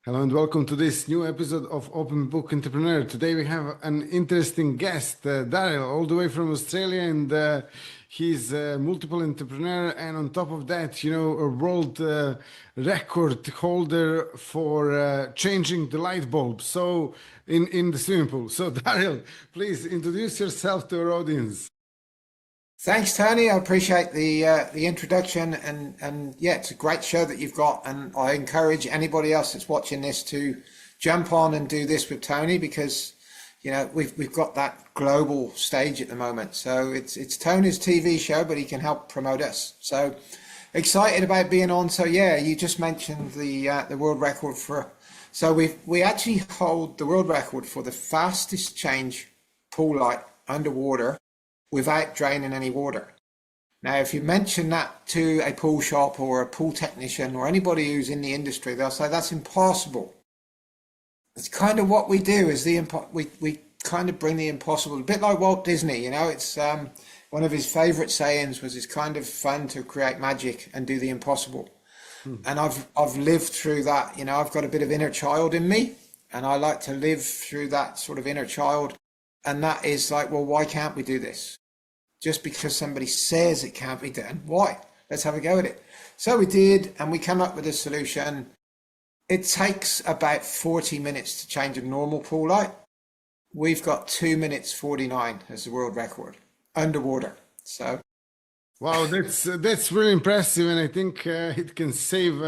Hello and welcome to this new episode of Open Book Entrepreneur. Today we have an interesting guest, Daryl, all the way from Australia, and he's a multiple entrepreneur, and on top of that, a world record holder for changing the light bulb. So in the swimming pool. So Daryl, please introduce yourself to our audience. Thanks, Tony. I appreciate the introduction, and yeah, it's a great show that you've got, and I encourage anybody else that's watching this to jump on and do this with Tony, because we've got that global stage at the moment. So it's Tony's TV show, but he can help promote us. So excited about being on. So yeah, you just mentioned the world record for. So we actually hold the world record for the fastest change pool light underwater without draining any water. Now, if you mention that to a pool shop or a pool technician or anybody who's in the industry, they'll say that's impossible. It's kind of what we do, is we kind of bring the impossible, a bit like Walt Disney. It's one of his favorite sayings was it's kind of fun to create magic and do the impossible. And I've lived through that. I've got a bit of inner child in me, and I like to live through that sort of inner child. And that is like, well, why can't we do this? Just because somebody says it can't be done, why? Let's have a go at it. So we did, and we come up with a solution. It takes about 40 minutes to change a normal pool light. We've got 2 minutes 49 as the world record underwater. So, wow, that's really impressive, and I think it can save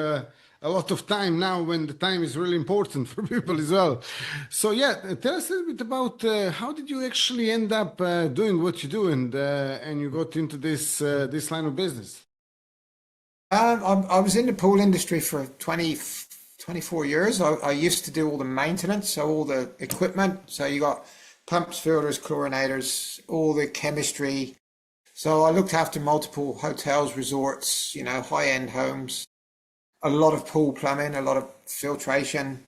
a lot of time now when the time is really important for people as well. So yeah, tell us a little bit about how did you actually end up doing what you do, and you got into this line of business? I was in the pool industry for 24 years. I used to do all the maintenance, so all the equipment. So you got pumps, filters, chlorinators, all the chemistry. So I looked after multiple hotels, resorts, high-end homes. A lot of pool plumbing, a lot of filtration.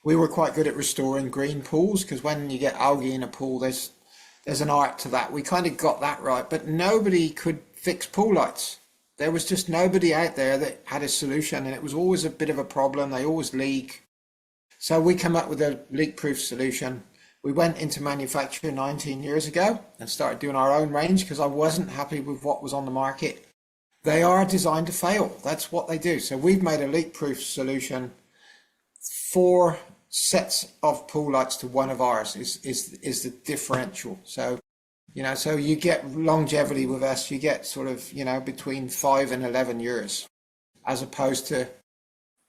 We were quite good at restoring green pools, because when you get algae in a pool, there's an art to that. We kind of got that right, but nobody could fix pool lights. There was just nobody out there that had a solution, and it was always a bit of a problem. They always leak. So we came up with a leak-proof solution. We went into manufacturing 19 years ago and started doing our own range, because I wasn't happy with what was on the market. They are designed to fail. That's what they do. So we've made a leak-proof solution. 4 sets of pool lights to one of ours is the differential. So, so you get longevity with us. You get sort of, between 5 and 11 years, as opposed to,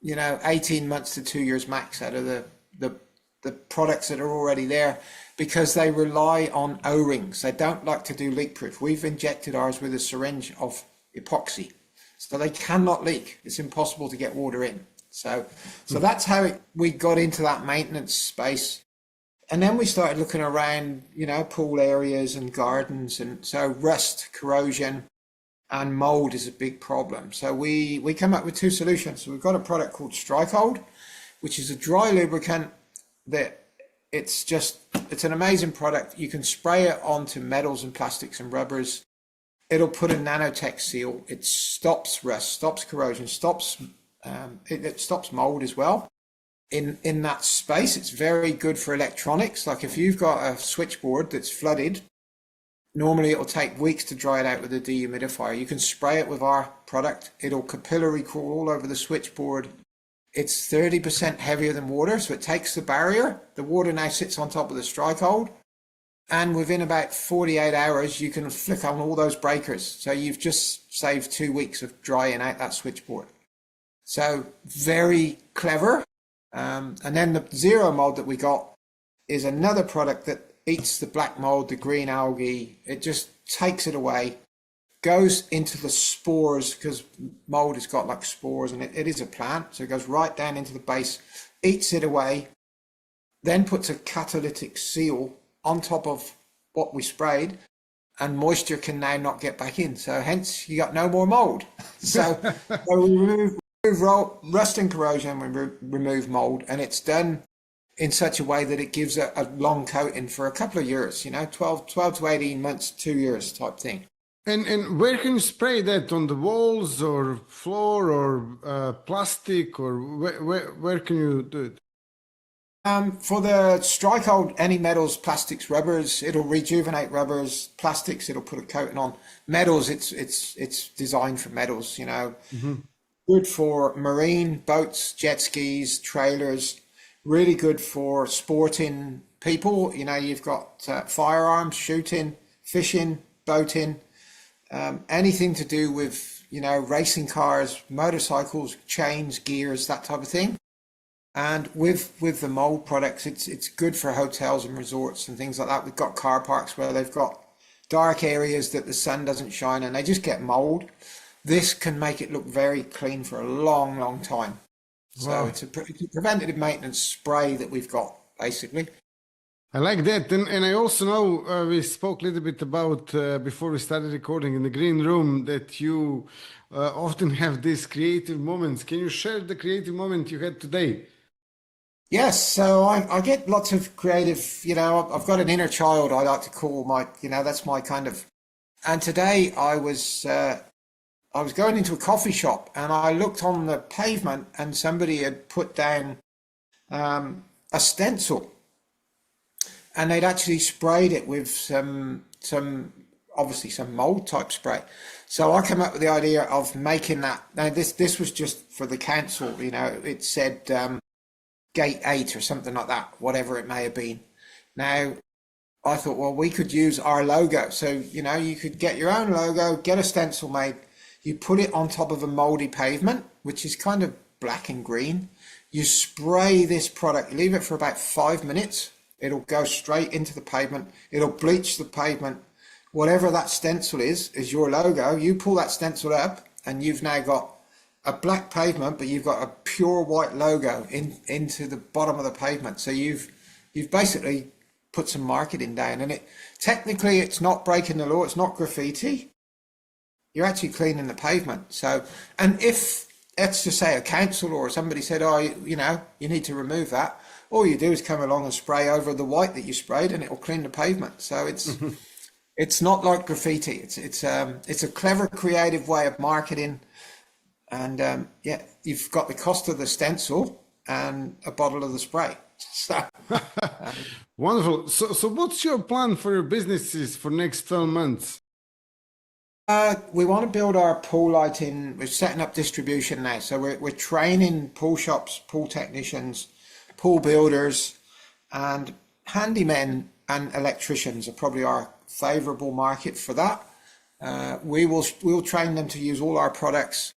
18 months to 2 years max out of the products that are already there, because they rely on O-rings. They don't like to do leak-proof. We've injected ours with a syringe of epoxy, so they cannot leak. It's impossible to get water in. So that's how we got into that maintenance space. And then we started looking around, pool areas and gardens, and so rust, corrosion, and mold is a big problem. So we come up with 2 solutions. So we've got a product called Strikehold, which is a dry lubricant that it's an amazing product. You can spray it onto metals and plastics and rubbers. It'll put a nanotech seal. It stops rust, stops corrosion, stops it stops mold as well. In that space, it's very good for electronics. Like if you've got a switchboard that's flooded, normally it'll take weeks to dry it out with a dehumidifier. You can spray it with our product. It'll capillary crawl all over the switchboard. It's 30% heavier than water, so it takes the barrier. The water now sits on top of the Strikehold. And within about 48 hours, you can flick on all those breakers. So you've just saved 2 weeks of drying out that switchboard. So very clever. And then the zero mold that we got is another product that eats the black mold, the green algae. It just takes it away, goes into the spores, because mold has got like spores, and it is a plant. So it goes right down into the base, eats it away, then puts a catalytic seal on top of what we sprayed, and moisture can now not get back in. So hence you got no more mold. So we remove rust and corrosion, we remove mold, and it's done in such a way that it gives a long coating for a couple of years, 12 to 18 months, 2 years type thing. And where can you spray that? On the walls or floor or plastic, or where can you do it? For the strike hold, any metals, plastics, rubbers, it'll rejuvenate rubbers. Plastics, it'll put a coating on. Metals, it's designed for metals. You know, Hmm. good for marine boats, jet skis, trailers. Really good for sporting people. You know, you've got firearms, shooting, fishing, boating, anything to do with, you know, racing cars, motorcycles, chains, gears, that type of thing. And with the mold products, it's good for hotels and resorts and things like that. We've got car parks where they've got dark areas that the sun doesn't shine and they just get mold. This can make it look very clean for a long, long time. So Wow. it's a preventative maintenance spray that we've got basically. I like that. And I also know we spoke a little bit about before we started recording in the green room that you often have these creative moments. Can you share the creative moment you had today? Yes, so I get lots of creative, you know, I've got an inner child I like to call my, you know, that's my kind of, and today I was going into a coffee shop and I looked on the pavement and somebody had put down a stencil and they'd actually sprayed it with some obviously some mold type spray. So I came up with the idea of making that. Now this was just for the council, you know, it said gate 8 or something like that, whatever it may have been. Now I thought, well, we could use our logo. So, you know, you could get your own logo, get a stencil made, you put it on top of a moldy pavement, which is kind of black and green. You spray this product, leave it for about 5 minutes. It'll go straight into the pavement. It'll bleach the pavement. Whatever that stencil is your logo. You pull that stencil up and you've now got a black pavement, but you've got a pure white logo into the bottom of the pavement. So you've basically put some marketing down, and it technically it's not breaking the law. It's not graffiti. You're actually cleaning the pavement. So, and if let's just say a council or somebody said, oh, you know, you need to remove that, all you do is come along and spray over the white that you sprayed, and it will clean the pavement. So it's not like graffiti. It's a clever, creative way of marketing. And yeah, you've got the cost of the stencil and a bottle of the spray. So Wonderful. So what's your plan for your businesses for next 12 months? we want to build our pool lighting. We're setting up distribution now. So we're training pool shops, pool technicians, pool builders, and handymen and electricians are probably our favorable market for that. We'll train them to use all our products.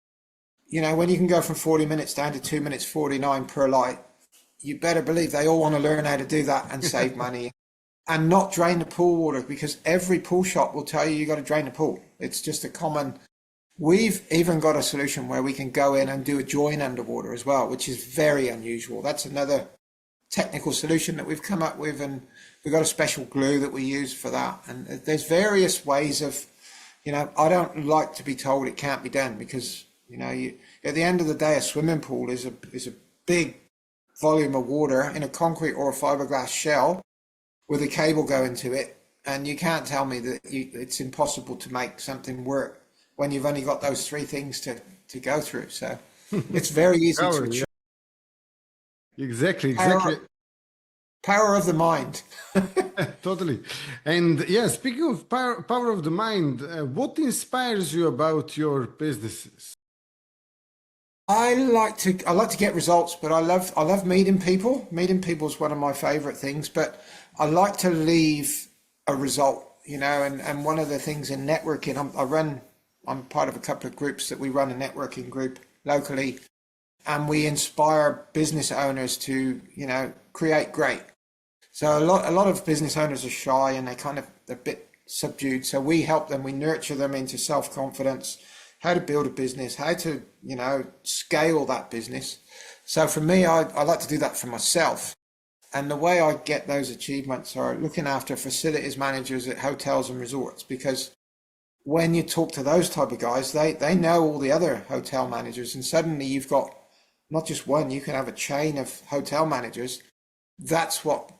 You know, when you can go from 40 minutes down to 2 minutes 49 per light, you better believe they all want to learn how to do that and save money and not drain the pool water, because every pool shop will tell you got to drain the pool. It's just a common. We've even got a solution where we can go in and do a join underwater as well, which is very unusual. That's another technical solution that we've come up with, and we've got a special glue that we use for that. And there's various ways of, you know, I don't like to be told it can't be done, because, you know, at the end of the day, a swimming pool is a big volume of water in a concrete or a fiberglass shell with a cable going to it, and you can't tell me that it's impossible to make something work when you've only got those three things to go through. So it's very easy to Power, yeah. achieve. Exactly, exactly. Power, power of the mind. Totally. And yeah, speaking of power of the mind, what inspires you about your businesses? I like to get results, but I love meeting people. Meeting people is one of my favorite things, but I like to leave a result, you know, and one of the things in networking, I'm part of a couple of groups that we run a networking group locally, and we inspire business owners to, you know, create great. So a lot of business owners are shy and they're a bit subdued. So we help them, we nurture them into self-confidence, how to build a business, how to, you know, scale that business. So for me, I like to do that for myself. And the way I get those achievements are looking after facilities managers at hotels and resorts, because when you talk to those type of guys, they know all the other hotel managers, and suddenly you've got not just one, you can have a chain of hotel managers. That's what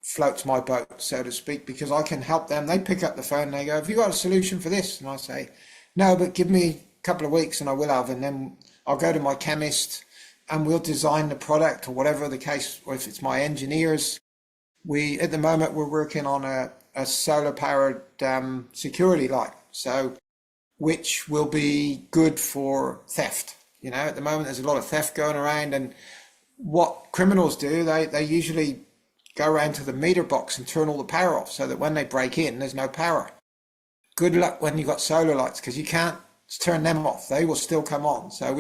floats my boat, so to speak, because I can help them. They pick up the phone and they go, "Have you got a solution for this?" And I say, "No, but give me a couple of weeks and I will have." And then I'll go to my chemist and we'll design the product or whatever the case, or if it's my engineers. At the moment, we're working on a solar powered security light. So, which will be good for theft. You know, at the moment, there's a lot of theft going around, and what criminals do, they usually go around to the meter box and turn all the power off so that when they break in, there's no power. Good luck when you've got solar lights, because you can't turn them off. They will still come on. So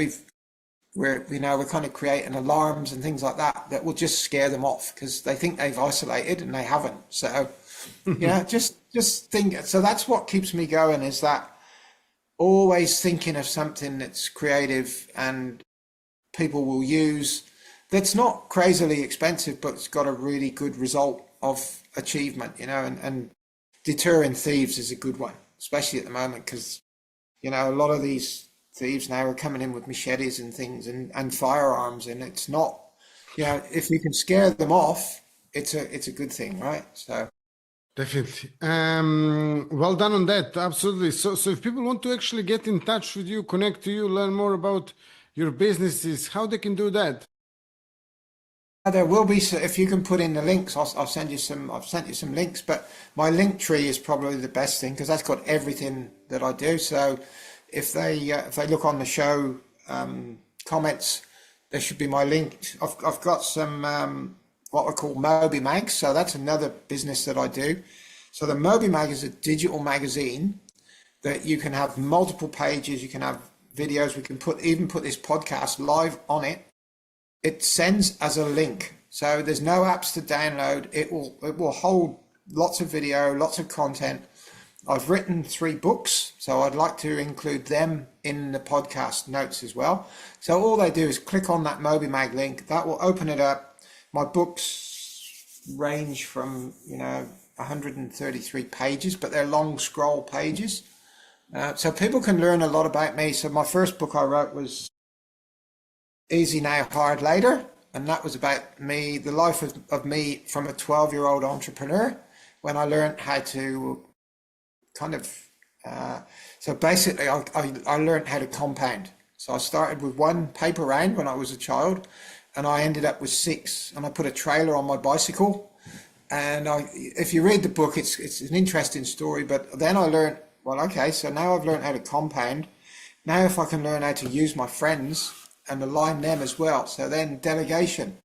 we're kind of creating alarms and things like that will just scare them off, because they think they've isolated and they haven't. So, just think. So that's what keeps me going, is that always thinking of something that's creative and people will use, that's not crazily expensive, but it's got a really good result of achievement, and deterring thieves is a good one, especially at the moment, because, a lot of these thieves now are coming in with machetes and things and firearms, and it's not, if you can scare them off, it's a good thing, right? So. Definitely. Well done on that. Absolutely. So if people want to actually get in touch with you, connect to you, learn more about your businesses, how they can do that? There will be, so if you can put in the links, I'll send you some. I've sent you some links, but my link tree is probably the best thing, because that's got everything that I do. So if they look on the show comments, there should be my link. I've got some what I call Moby Mag. So that's another business that I do. So the Moby Mag is a digital magazine that you can have multiple pages. You can have videos. We can even put this podcast live on it. It sends as a link, so there's no apps to download. It will hold lots of video, lots of content. I've written 3 books, so I'd like to include them in the podcast notes as well. So all they do is click on that Moby Mag link. That will open it up. My books range from 133 pages, but they're long scroll pages, so people can learn a lot about me. So my first book I wrote was Easy Now, Hard Later, and that was about me, the life of me from a 12-year-old entrepreneur, when I learned how to so basically I learned how to compound. So I started with 1 paper round when I was a child, and I ended up with 6, and I put a trailer on my bicycle. And if you read the book, it's an interesting story, but then I learned, well, okay, so now I've learned how to compound. Now if I can learn how to use my friends and align them as well. So then delegation.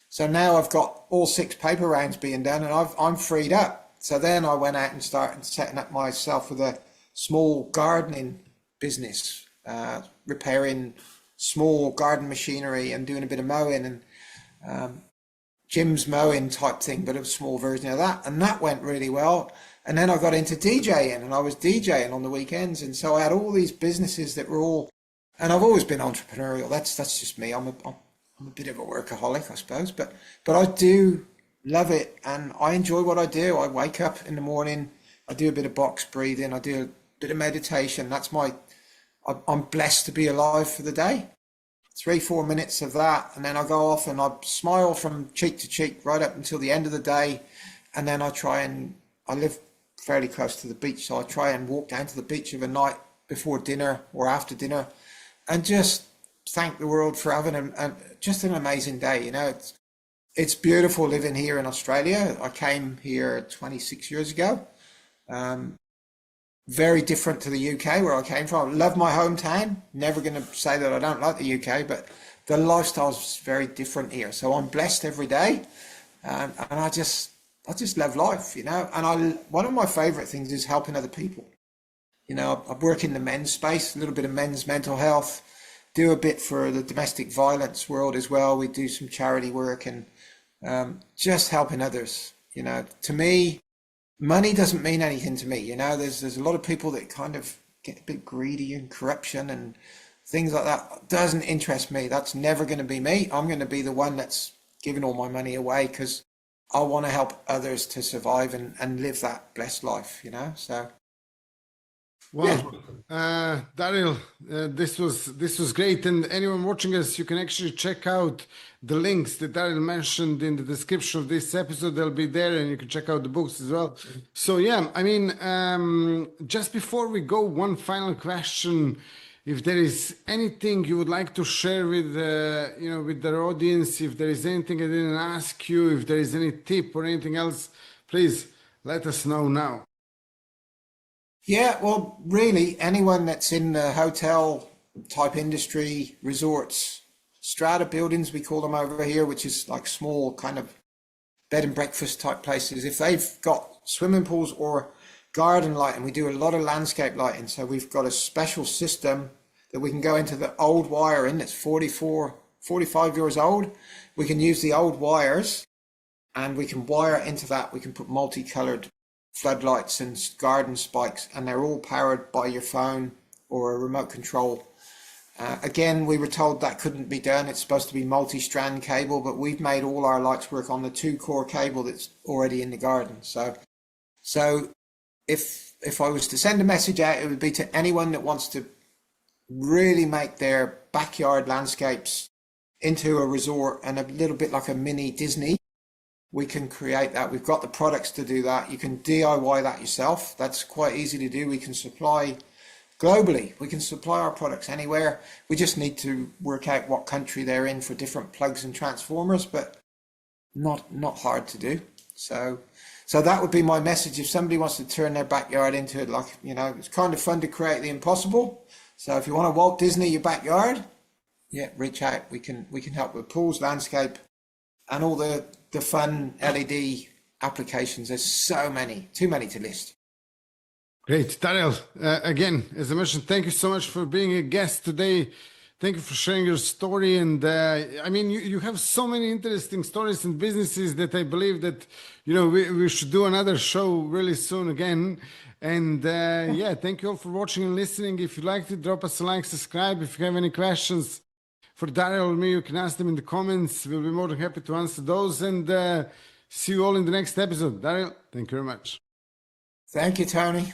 So now I've got all 6 paper rounds being done, and I'm freed up. So then I went out and started setting up myself with a small gardening business, repairing small garden machinery and doing a bit of mowing and Jim's mowing type thing, but a small version of that. And that went really well. And then I got into DJing, and I was DJing on the weekends. And so I had all these businesses that were all, and I've always been entrepreneurial. That's just me. I'm a bit of a workaholic, I suppose, but I do love it, and I enjoy what I do. I wake up in the morning, I do a bit of box breathing, I do a bit of meditation. I'm blessed to be alive for the day. 3-4 minutes of that, and then I go off and I smile from cheek to cheek right up until the end of the day. And then I live fairly close to the beach, so I try and walk down to the beach of a night before dinner or after dinner and just thank the world for having just an amazing day. It's beautiful living here in Australia. I came here 26 years ago. Very different to the UK where I came from. I love my hometown. Never going to say that I don't like the UK, but the lifestyle is very different here. So I'm blessed every day, and I just love life, And one of my favourite things is helping other people. I work in the men's space, a little bit of men's mental health, do a bit for the domestic violence world as well. We do some charity work and just helping others. To me, money doesn't mean anything to me. There's a lot of people that kind of get a bit greedy and corruption and things like that. Doesn't interest me. That's never going to be me. I'm going to be the one that's giving all my money away because I want to help others to survive and live that blessed life, So. Wow, Daryl, this was great, and anyone watching us, you can actually check out the links that Daryl mentioned in the description of this episode. They'll be there, and you can check out the books as well. So yeah, I mean, just before we go, one final question: if there is anything you would like to share with with our audience, if there is anything I didn't ask you, if there is any tip or anything else, please let us know now. Yeah, well, really, anyone that's in the hotel type industry, resorts, strata buildings, we call them over here, which is like small kind of bed and breakfast type places. If they've got swimming pools or garden lighting, we do a lot of landscape lighting. So we've got a special system that we can go into the old wiring that's 45 years old. We can use the old wires and we can wire into that. We can put multicolored floodlights and garden spikes, and they're all powered by your phone or a remote control. Again, we were told that couldn't be done. It's supposed to be multi-strand cable, but we've made all our lights work on the 2-core cable that's already in the garden. So if I was to send a message out, it would be to anyone that wants to really make their backyard landscapes into a resort and a little bit like a mini Disney. We can create that. We've got the products to do that. You can DIY that yourself. That's quite easy to do. We can supply globally. We can supply our products anywhere. We just need to work out what country they're in for different plugs and transformers, but not hard to do. So that would be my message. If somebody wants to turn their backyard into it, like, it's kind of fun to create the impossible. So if you want to Walt Disney your backyard, yeah, reach out. We can help with pools, landscape, and all the fun LED applications. There's so many, too many to list. Great. Daryl, again, as I mentioned, thank you so much for being a guest today. Thank you for sharing your story. And I mean, you have so many interesting stories and businesses that I believe that, we should do another show really soon again. And yeah, thank you all for watching and listening. If you liked it, drop us a like, subscribe. If you have any questions for Daryl or me, you can ask them in the comments. We'll be more than happy to answer those. And see you all in the next episode. Daryl, thank you very much. Thank you, Tony.